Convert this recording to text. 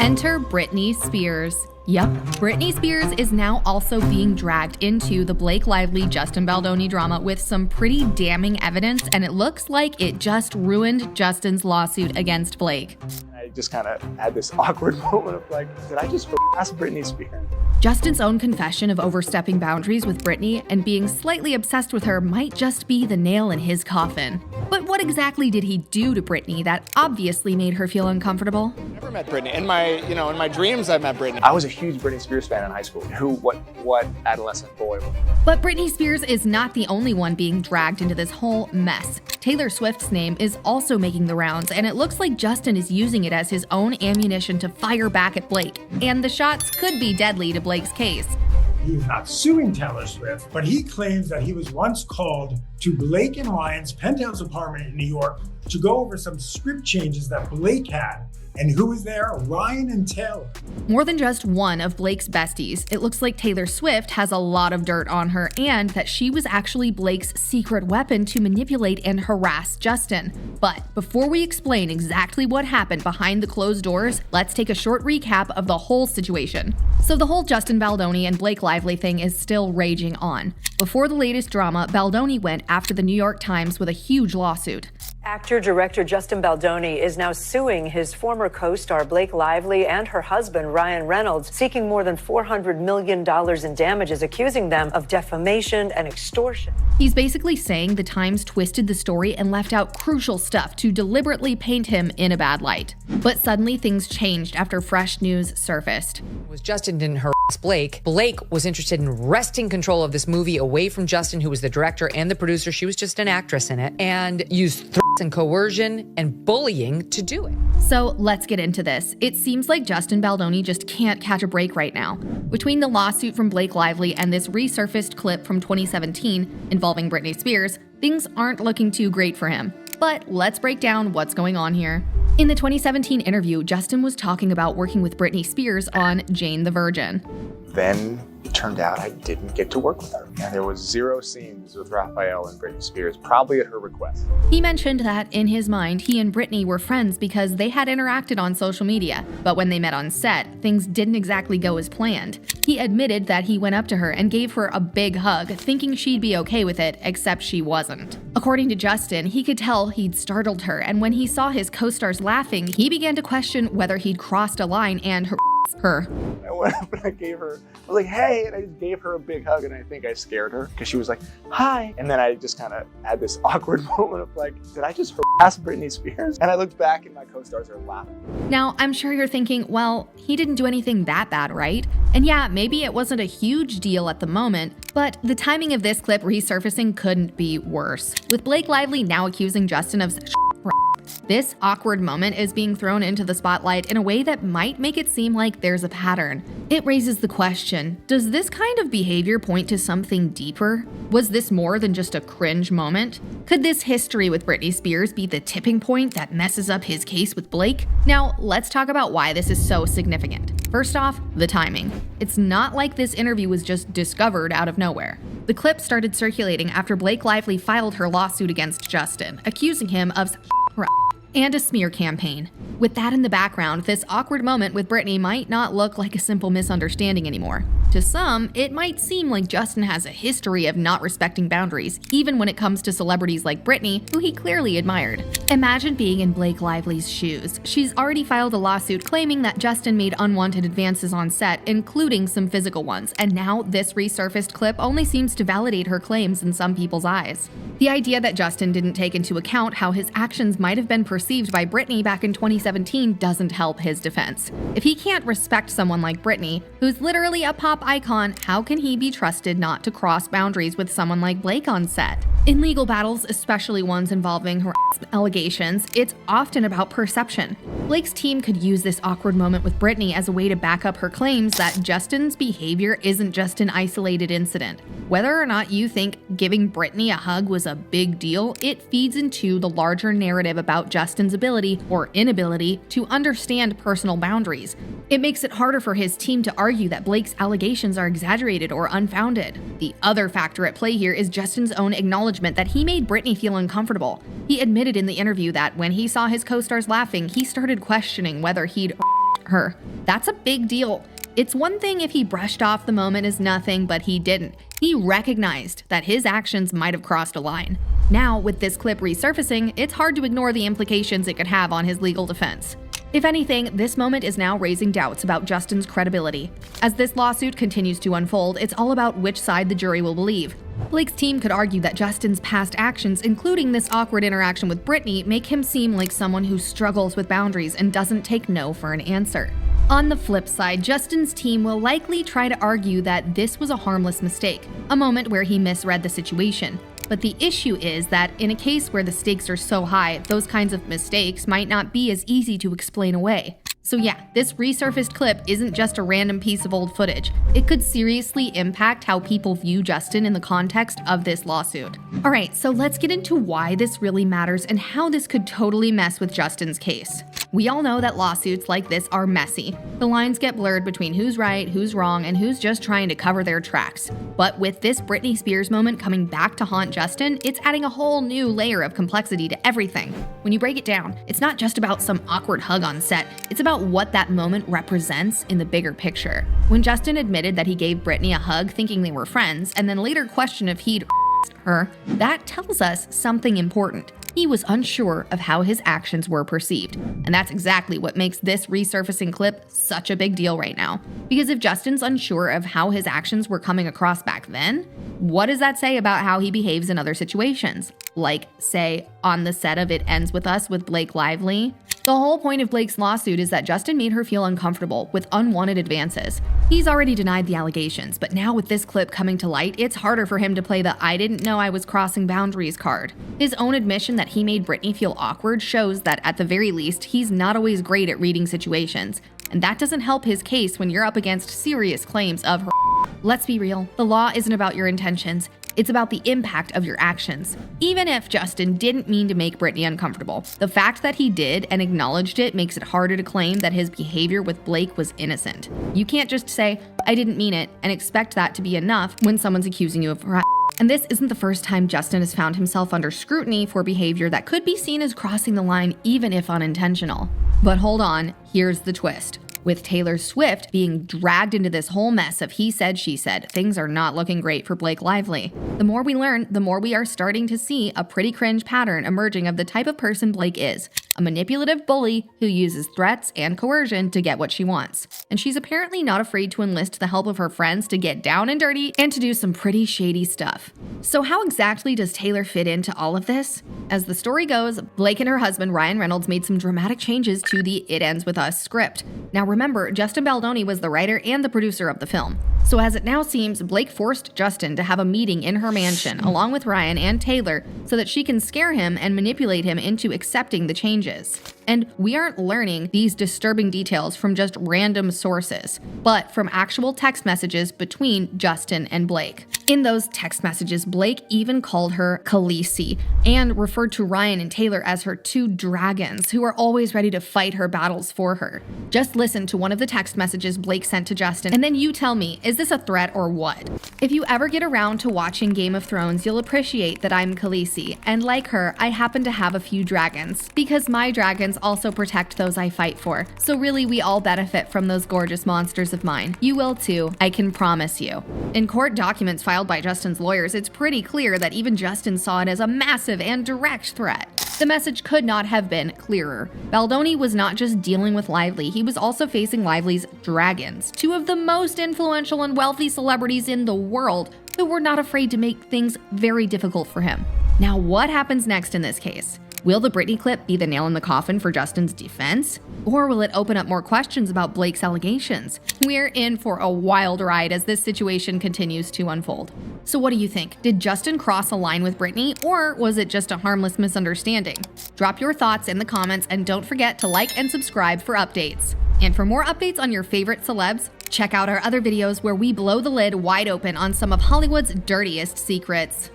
Enter Britney Spears. Yup, Britney Spears is now also being dragged into the Blake Lively-Justin Baldoni drama with some pretty damning evidence, and it looks like it just ruined Justin's lawsuit against Blake. I just kind of had this awkward moment of like, did I just harass Britney Spears? Justin's own confession of overstepping boundaries with Britney and being slightly obsessed with her might just be the nail in his coffin. But what exactly did he do to Britney that obviously made her feel uncomfortable? I never met Britney. In my dreams, I've met Britney. I was a huge Britney Spears fan in high school. What adolescent boy? But Britney Spears is not the only one being dragged into this whole mess. Taylor Swift's name is also making the rounds, and it looks like Justin is using it as his own ammunition to fire back at Blake. And the shots could be deadly to Blake's case. He's not suing Taylor Swift, but he claims that he was once called to Blake and Ryan's penthouse apartment in New York to go over some script changes that Blake had. And who was there? Ryan and Taylor. More than just one of Blake's besties, it looks like Taylor Swift has a lot of dirt on her and that she was actually Blake's secret weapon to manipulate and harass Justin. But before we explain exactly what happened behind the closed doors, let's take a short recap of the whole situation. So the whole Justin Baldoni and Blake Lively thing is still raging on. Before the latest drama, Baldoni went after the New York Times with a huge lawsuit. Actor-director Justin Baldoni is now suing his former co-star Blake Lively and her husband Ryan Reynolds, seeking more than $400 million in damages, accusing them of defamation and extortion. He's basically saying the Times twisted the story and left out crucial stuff to deliberately paint him in a bad light. But suddenly things changed after fresh news surfaced. Justin didn't harass Blake. Blake was interested in wresting control of this movie away from Justin, who was the director and the producer. She was just an actress in it, and used threats and coercion and bullying to do it. So let's get into this. It seems like Justin Baldoni just can't catch a break right now. Between the lawsuit from Blake Lively and this resurfaced clip from 2017 involving Britney Spears, things aren't looking too great for him. But let's break down what's going on here. In the 2017 interview, Justin was talking about working with Britney Spears on Jane the Virgin. Then it turned out I didn't get to work with her. And there was 0 scenes with Raphael and Britney Spears, probably at her request. He mentioned that in his mind, he and Britney were friends because they had interacted on social media. But when they met on set, things didn't exactly go as planned. He admitted that he went up to her and gave her a big hug, thinking she'd be okay with it, except she wasn't. According to Justin, he could tell he'd startled her, and when he saw his co-stars laughing, he began to question whether he'd crossed a line and her. I went up and I was like, hey, and I just gave her a big hug, and I think I scared her because she was like, hi. And then I just kind of had this awkward moment of like, did I just harass Britney Spears? And I looked back and my co-stars are laughing. Now, I'm sure you're thinking, well, he didn't do anything that bad, right? And yeah, maybe it wasn't a huge deal at the moment, but the timing of this clip resurfacing couldn't be worse. With Blake Lively now accusing Justin of this awkward moment is being thrown into the spotlight in a way that might make it seem like there's a pattern. It raises the question, does this kind of behavior point to something deeper? Was this more than just a cringe moment? Could this history with Britney Spears be the tipping point that messes up his case with Blake? Now, let's talk about why this is so significant. First off, the timing. It's not like this interview was just discovered out of nowhere. The clip started circulating after Blake Lively filed her lawsuit against Justin, accusing him of and a smear campaign. With that in the background, this awkward moment with Britney might not look like a simple misunderstanding anymore. To some, it might seem like Justin has a history of not respecting boundaries, even when it comes to celebrities like Britney, who he clearly admired. Imagine being in Blake Lively's shoes. She's already filed a lawsuit claiming that Justin made unwanted advances on set, including some physical ones, and now this resurfaced clip only seems to validate her claims in some people's eyes. The idea that Justin didn't take into account how his actions might have been perceived by Britney back in 2017 doesn't help his defense. If he can't respect someone like Britney, who's literally a pop icon, how can he be trusted not to cross boundaries with someone like Blake on set? In legal battles, especially ones involving harassment allegations, it's often about perception. Blake's team could use this awkward moment with Britney as a way to back up her claims that Justin's behavior isn't just an isolated incident. Whether or not you think giving Britney a hug was a big deal, it feeds into the larger narrative about Justin's ability or inability to understand personal boundaries. It makes it harder for his team to argue that Blake's allegations are exaggerated or unfounded. The other factor at play here is Justin's own acknowledgement that he made Britney feel uncomfortable. He admitted in the interview that when he saw his co-stars laughing, he started questioning whether he'd her. That's a big deal. It's one thing if he brushed off the moment as nothing, but he didn't. He recognized that his actions might have crossed a line. Now, with this clip resurfacing, it's hard to ignore the implications it could have on his legal defense. If anything, this moment is now raising doubts about Justin's credibility. As this lawsuit continues to unfold, it's all about which side the jury will believe. Blake's team could argue that Justin's past actions, including this awkward interaction with Britney, make him seem like someone who struggles with boundaries and doesn't take no for an answer. On the flip side, Justin's team will likely try to argue that this was a harmless mistake, a moment where he misread the situation. But the issue is that in a case where the stakes are so high, those kinds of mistakes might not be as easy to explain away. So yeah, this resurfaced clip isn't just a random piece of old footage. It could seriously impact how people view Justin in the context of this lawsuit. Alright, so let's get into why this really matters and how this could totally mess with Justin's case. We all know that lawsuits like this are messy. The lines get blurred between who's right, who's wrong, and who's just trying to cover their tracks. But with this Britney Spears moment coming back to haunt Justin, it's adding a whole new layer of complexity to everything. When you break it down, it's not just about some awkward hug on set, it's about what that moment represents in the bigger picture. When Justin admitted that he gave Britney a hug thinking they were friends, and then later questioned if he'd her, that tells us something important. He was unsure of how his actions were perceived. And that's exactly what makes this resurfacing clip such a big deal right now. Because if Justin's unsure of how his actions were coming across back then, what does that say about how he behaves in other situations? Like, say, on the set of It Ends With Us with Blake Lively? The whole point of Blake's lawsuit is that Justin made her feel uncomfortable with unwanted advances. He's already denied the allegations, but now with this clip coming to light, it's harder for him to play the "I didn't know I was crossing boundaries" card. His own admission that he made Britney feel awkward shows that at the very least, he's not always great at reading situations. And that doesn't help his case when you're up against serious claims of her. Let's be real, the law isn't about your intentions. It's about the impact of your actions. Even if Justin didn't mean to make Britney uncomfortable, the fact that he did and acknowledged it makes it harder to claim that his behavior with Blake was innocent. You can't just say, "I didn't mean it," and expect that to be enough when someone's accusing you of harassment. And this isn't the first time Justin has found himself under scrutiny for behavior that could be seen as crossing the line even if unintentional. But hold on, here's the twist. With Taylor Swift being dragged into this whole mess of he said, she said, things are not looking great for Blake Lively. The more we learn, the more we are starting to see a pretty cringe pattern emerging of the type of person Blake is. A manipulative bully who uses threats and coercion to get what she wants. And she's apparently not afraid to enlist the help of her friends to get down and dirty and to do some pretty shady stuff. So how exactly does Taylor fit into all of this? As the story goes, Blake and her husband Ryan Reynolds made some dramatic changes to the It Ends With Us script. Now remember, Justin Baldoni was the writer and the producer of the film. So as it now seems, Blake forced Justin to have a meeting in her mansion along with Ryan and Taylor so that she can scare him and manipulate him into accepting the changes. And we aren't learning these disturbing details from just random sources, but from actual text messages between Justin and Blake. In those text messages, Blake even called her Khaleesi and referred to Ryan and Taylor as her two dragons who are always ready to fight her battles for her. Just listen to one of the text messages Blake sent to Justin, and then you tell me, is this a threat or what? If you ever get around to watching Game of Thrones, you'll appreciate that I'm Khaleesi, and like her, I happen to have a few dragons, because my dragons also protect those I fight for. So really, we all benefit from those gorgeous monsters of mine. You will too, I can promise you. In court documents filed by Justin's lawyers, it's pretty clear that even Justin saw it as a massive and direct threat. The message could not have been clearer. Baldoni was not just dealing with Lively, he was also facing Lively's dragons, two of the most influential and wealthy celebrities in the world who were not afraid to make things very difficult for him. Now, what happens next in this case? Will the Britney clip be the nail in the coffin for Justin's defense? Or will it open up more questions about Blake's allegations? We're in for a wild ride as this situation continues to unfold. So what do you think? Did Justin cross a line with Britney, or was it just a harmless misunderstanding? Drop your thoughts in the comments and don't forget to like and subscribe for updates. And for more updates on your favorite celebs, check out our other videos where we blow the lid wide open on some of Hollywood's dirtiest secrets.